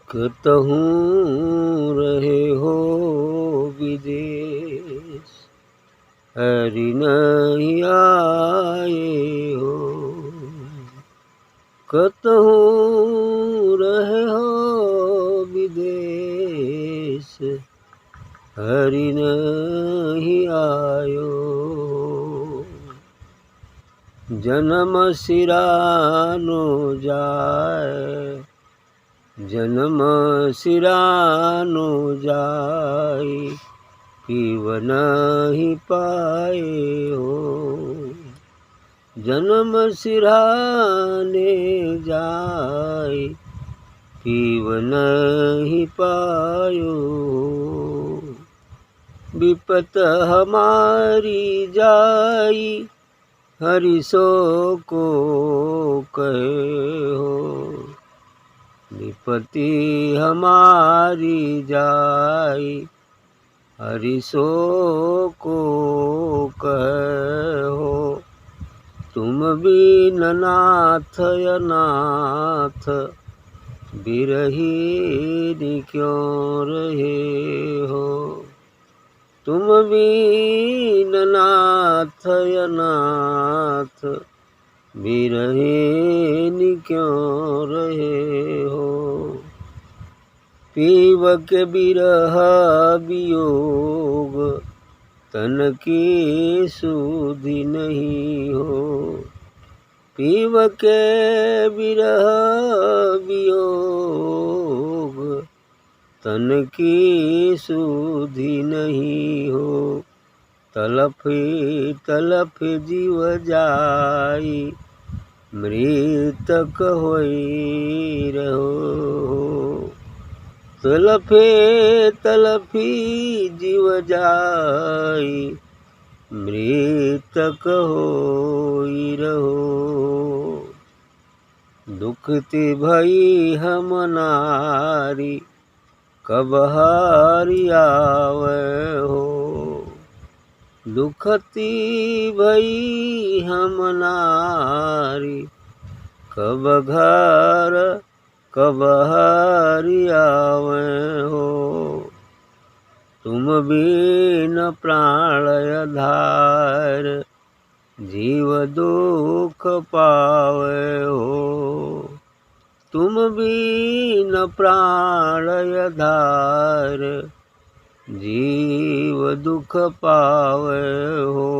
कतहूँ रहे हो विदेश, हरि नहीं आए हो। कतहूँ रहे हो विदेश, हरि नहीं आयो। जन्म सिरानो जाए, जन्म सिरानो जाए, पीव नहीं पाए हो। जन्म सिराने जाए, पीव नहीं पायो। विपत हमारी जाई, हरि सो को कहे हो। विपत्ति हमारी जाई, हरि सो को कहे हो। तुम बिन नाथ अनाथ, बिरहीन क्यों रहे हो। तुम बिन नाथ अनाथ, बिरहीन क्यों रहे हो। पीव के बिरह वियोग, तन की सुधि नहीं हो। पीव के बिरह वियोग, तन की सुधि नहीं हो। तलफी तलफ जीव जाई, मृतक होई रहो। तलफे तलफी जीव जाई, मृतक होई रहो। दुखती भई हम नारी, कब हारि आवे हो। दुखती भई हम नारी, कब घर कब हारि आवे हो। तुम बिन प्राण आधार, जीव दुख पावे हो। तुम बिन प्राण आधार, जीव दुख पावे हो।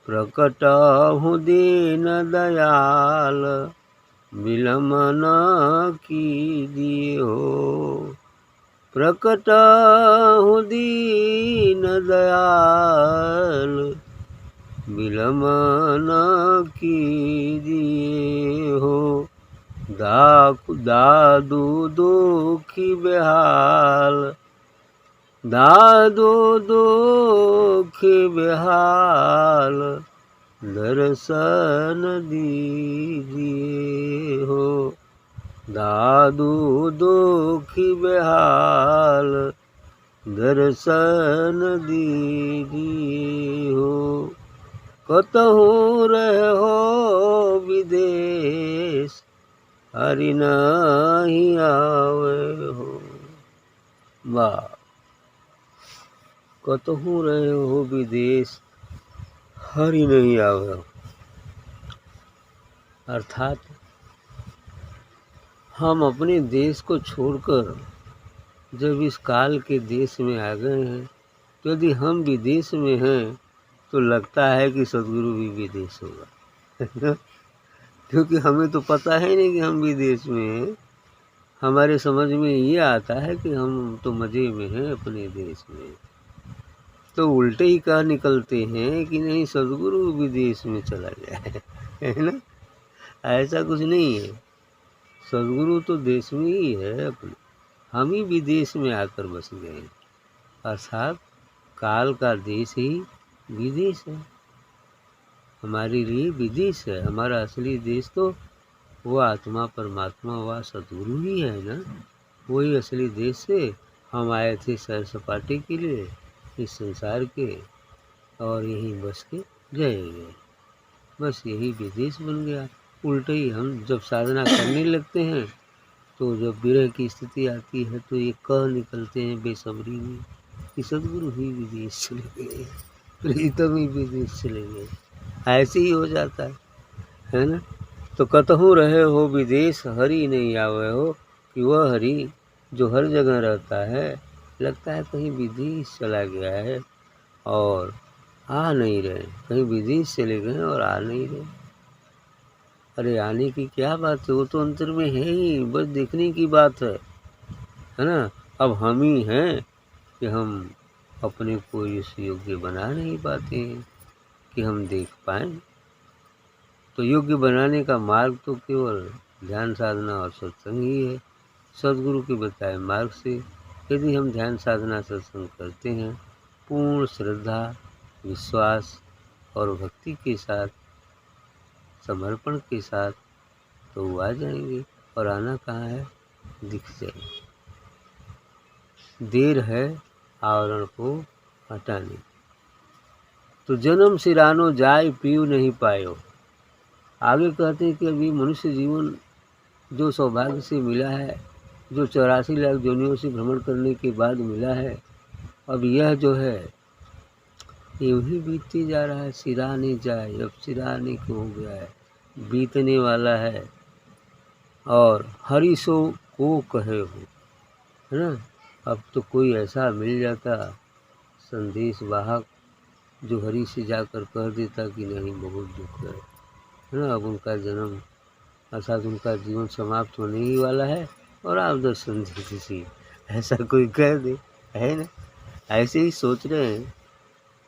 प्रकट हूँ दीन दयाल, विलम न कीजिए हो। प्रकट हूँ दीन दयाल, विलम न कीजिए हो। दादू दुखी बेहाल, दादू दुखी बेहाल, दर्शन दीजिए हो। दादू दुखी बेहाल, दर्शन दीजिए हो। कतहूँ रहे हो विदेश, हरि नहीं आवे हो। वाह। कतहूँ रहे हो विदेश, हरि नहीं आवे हो। अर्थात हम अपने देश को छोड़कर जब इस काल के देश में आ गए हैं, तो यदि हम विदेश में हैं तो लगता है कि सदगुरु भी विदेश होगा। क्योंकि हमें तो पता है नहीं कि हम विदेश में हैं। हमारे समझ में ये आता है कि हम तो मज़े में हैं अपने देश में। तो उल्टे ही कह निकलते हैं कि नहीं सदगुरु विदेश में चला गया है ना। ऐसा कुछ नहीं है। सदगुरु तो देश में ही है अपने, हम ही विदेश में आकर बस गए। अर्थात काल का देश ही विदेश है, हमारे लिए विदेश है। हमारा असली देश तो वो आत्मा परमात्मा व सदगुरु ही है ना। वही असली देश से हम आए थे सैर सपाटे के लिए इस संसार के, और यहीं बस के गए। बस यही विदेश बन गया। उल्टे ही हम जब साधना करने लगते हैं तो जब विरह की स्थिति आती है तो ये कह निकलते हैं बेसब्री में कि सद्गुरु ही विदेश चले गए, प्रीतम ही विदेश चले गए। ऐसे ही हो जाता है ना। तो कतहु रहे हो विदेश, हरि नहीं आवे हो, कि वह हरि जो हर जगह रहता है, लगता है कहीं विदेश चला गया है और आ नहीं रहे, कहीं विदेश चले गए और आ नहीं रहे। अरे आने की क्या बात है, वो तो अंतर में है ही, बस देखने की बात है ना। अब हम ही हैं कि हम अपने को इस योग्य बना नहीं पाते हैं कि हम देख पाएँ। तो योग्य बनाने का मार्ग तो केवल ध्यान साधना और सत्संग ही है। सद्गुरु के बताए मार्ग से यदि हम ध्यान साधना सत्संग करते हैं, पूर्ण श्रद्धा, विश्वास और भक्ति के साथ, समर्पण के साथ, तो वो आ जाएंगे। और आना कहाँ है, दिख जाएंगे। देर है आवरण को हटाने। तो जन्म सिरानो जाय पीऊ नहीं पायो। आगे कहते हैं कि अभी मनुष्य जीवन जो सौभाग्य से मिला है, जो 84 लाख योनियों से भ्रमण करने के बाद मिला है, अब यह जो है यूं ही बीतती जा रहा है। सिराने जाए, अब सिराने को हो गया है, बीतने वाला है। और हरि सो को कहे हो, है ना। अब तो कोई ऐसा मिल जाता संदेश वाहक जो हरि से जाकर कह देता कि नहीं बहुत दुख है ना, अब उनका जन्म अर्थात उनका जीवन समाप्त होने ही वाला है और आप दर्शन दे दीजिए, ऐसा कोई कह दे, है ना। ऐसे ही सोच रहे हैं।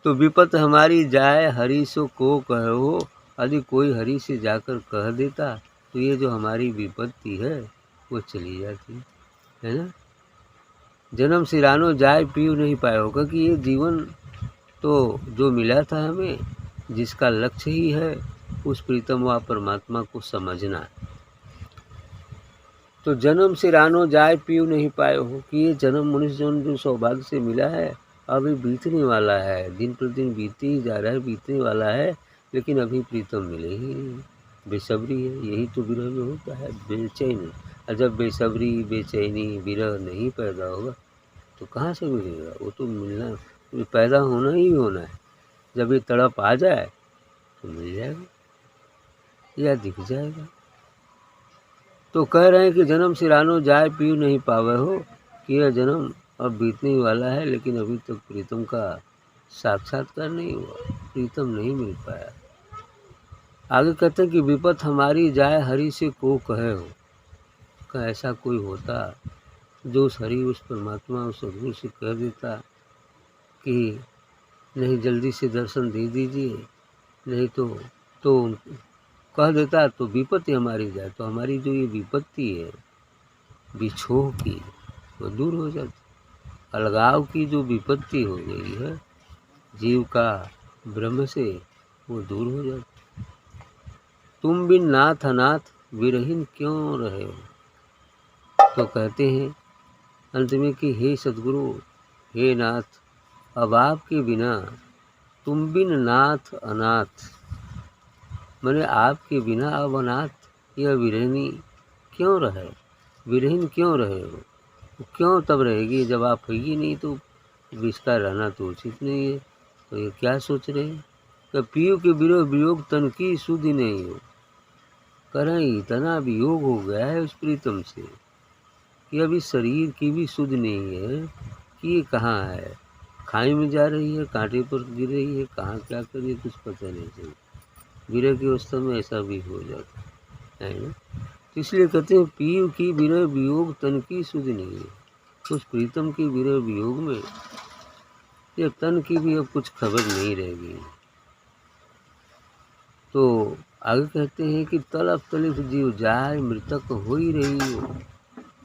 तो विपत हमारी जाए हरि सो को कहो, यदि कोई हरि से जाकर कह देता तो ये जो हमारी विपत्ति है वो चली जाती, है ना। जन्म सिरानो जाए पीऊ नहीं पाए होगा कि ये जीवन तो जो मिला था हमें, जिसका लक्ष्य ही है उस प्रीतम व परमात्मा को समझना। तो जन्म सिरानो जाए पीऊ नहीं पाए हो कि ये जन्म मनुष्य जन्म जो सौभाग्य से मिला है अभी बीतने वाला है, दिन प्रतिदिन बीतते ही जा रहा है, बीतने वाला है, लेकिन अभी प्रीतम मिले ही नहीं। बेसब्री है, यही तो विरह में होता है, बेचैनी। और जब बेसब्री, बेचैनी, विरह नहीं पैदा होगा तो कहाँ से मिलेगा, वो तो मिलना पैदा होना ही होना है। जब ये तड़प आ जाए तो मिल जाएगा या दिख जाएगा। तो कह रहे हैं कि जन्म सिरानो जाए पीऊ नहीं पावे हो कि यह जन्म अब बीतने वाला है, लेकिन अभी तक प्रीतम का साक्षात्कार नहीं हुआ, प्रीतम नहीं मिल पाया। आगे कहते हैं कि विपत हमारी जाए हरि से को कहे हो। का ऐसा कोई होता जो उस हरि, उस परमात्मा, उस सद्गुरु से कह देता कि नहीं जल्दी से दर्शन दे दीजिए, नहीं तो कह देता तो विपत्ति हमारी जाए, तो हमारी जो ये विपत्ति है बिछोह की वो दूर हो जाती। अलगाव की जो विपत्ति हो गई है जीव का ब्रह्म से, वो दूर हो जाती। तुम बिन नाथ अनाथ विरहीन क्यों रहे हो। तो कहते हैं अंत में कि हे सद्गुरु, हे नाथ, अब आपके बिना तुम बिन नाथ अनाथ, मैंने आपके बिना अब अनाथ या विरहिनी क्यों रहे, विरहीन क्यों रहे हो। क्यों तब रहेगी जब आप होगी नहीं, तो इसका रहना तो उचित नहीं है। तो ये क्या सोच रहे हैं कि पीयू के विरोध वियोग तन की सुधि नहीं हो। करें इतना वियोग हो गया है उस प्रीतम से कि अभी शरीर की भी सुध नहीं है कि ये कहाँ है, खाई में जा रही है, कांटे पर गिर रही है, कहाँ क्या कर रही है, कुछ पता नहीं चलता। विरह की अवस्था में ऐसा भी हो जाता है ना। तो इसलिए कहते हैं पीयू की विरह वियोग तन की सुध नहीं है। उस प्रीतम की विरह वियोग में ये तन की भी अब कुछ खबर नहीं रह गई। तो आगे कहते हैं कि तलब तलिफ जीव जाए मृतक हो ही रही हो।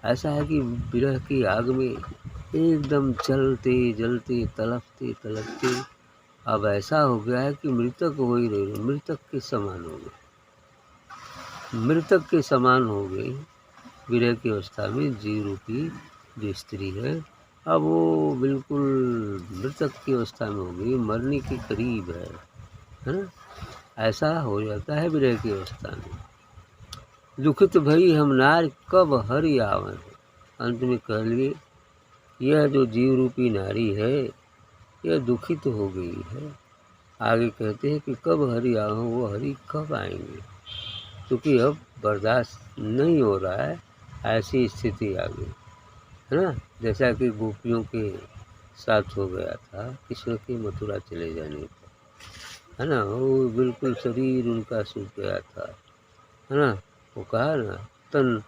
ऐसा है कि विरह की आग में एकदम जलते जलते तड़पते तड़पते अब ऐसा हो गया है कि मृतक हो ही रही हो, मृतक के समान हो गए, मृतक के समान हो गई विरह की अवस्था में जीव रूपी जो स्त्री है, अब वो बिल्कुल मृतक की अवस्था में हो गई, मरने के करीब है ना। ऐसा हो जाता है विरह की अवस्था में। दुखित भई हम नार कब हरि आवन। अंत में कह लिए यह जो जीव रूपी नारी है यह दुखित हो गई है। आगे कहते हैं कि कब हरि आवन, वो हरि कब आएंगे, क्योंकि अब बर्दाश्त नहीं हो रहा है, ऐसी स्थिति आ गई है ना। जैसा कि गोपियों के साथ हो गया था कृष्ण के मथुरा चले जाने पर, है ना। वो बिल्कुल शरीर उनका सूख गया था, है ना। वो कहा ना तन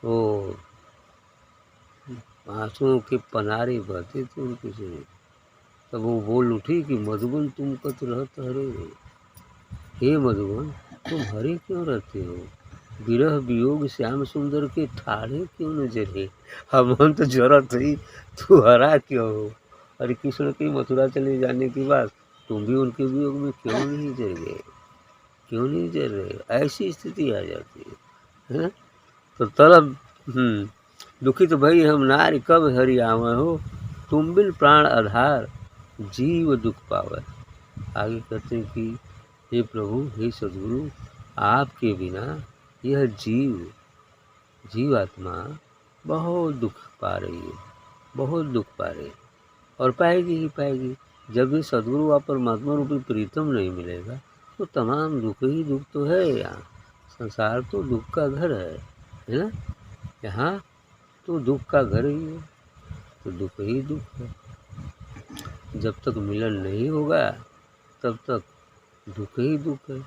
वो आंसुओं के पनारे बहते थे उनके शरीर। तब वो बोल उठी कि मधुबन तुम कत रहत हरे, हे मधुबन तुम हरे क्यों रहते हो, विरह वियोग श्याम सुंदर के ठाड़े क्यों न जरे। हम तो जरूरत ही, तू हरा क्यों हो। अरे कृष्ण की मथुरा चले जाने के बाद तुम भी उनके वियोग में क्यों नहीं जर गए, क्यों नहीं जर रहे। ऐसी स्थिति आ जाती है। तो तलब दुखित भई हम नारी कब हरि आवे हो, तुम बिन प्राण आधार जीव दुख पावे। आगे कहते हैं कि हे प्रभु, हे सद्गुरु, आपके बिना यह जीवात्मा बहुत दुख पा रही है, बहुत दुख पा रही है, और पाएगी ही पाएगी। जब भी सद्गुरु व परमात्मा रूपी प्रीतम नहीं मिलेगा तो तमाम दुख ही दुख तो है। यहाँ संसार तो दुख का घर है ना। यहाँ तो दुख का घर ही है, तो दुख ही दुख है। जब तक मिलन नहीं होगा तब तक दुख ही दुख है।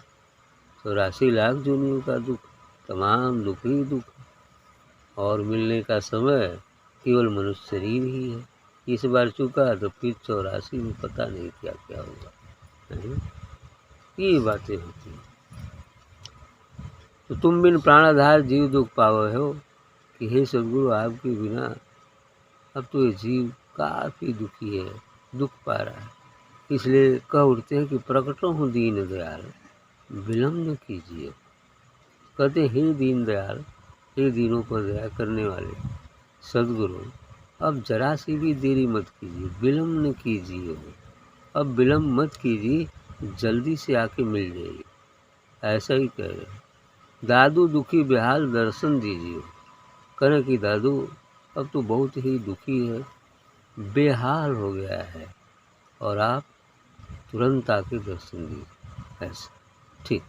84 लाख जोनियों का दुख, तमाम दुख ही दुख है। और मिलने का समय केवल मनुष्य शरीर ही है। इस बार चुका तो फिर 84 में पता नहीं क्या क्या होगा। ये बातें होती हैं। तो तुम बिन प्राणाधार जीव दुख पावे हो, कि हे सद्गुरु आपके बिना अब तो ये जीव काफ़ी दुखी है, दुख पा रहा है। इसलिए कह उठते हैं कि प्रकटों हूँ दीन दयाल, विलम्ब न कीजिए। कहते हे दीन दयाल, हे दीनों पर दया करने वाले सद्गुरु, अब जरा सी भी देरी मत कीजिए, विलम्ब न कीजिए। अब विलम्ब मत कीजिए, जल्दी से आके मिल जाइए। ऐसा ही कह रहे हैं। दादू दुखी बेहाल दर्शन दीजिए। करें कि दादू अब तो बहुत ही दुखी है, बेहाल हो गया है, और आप तुरंत आके दर्शन दीजिए। ऐसा ठीक।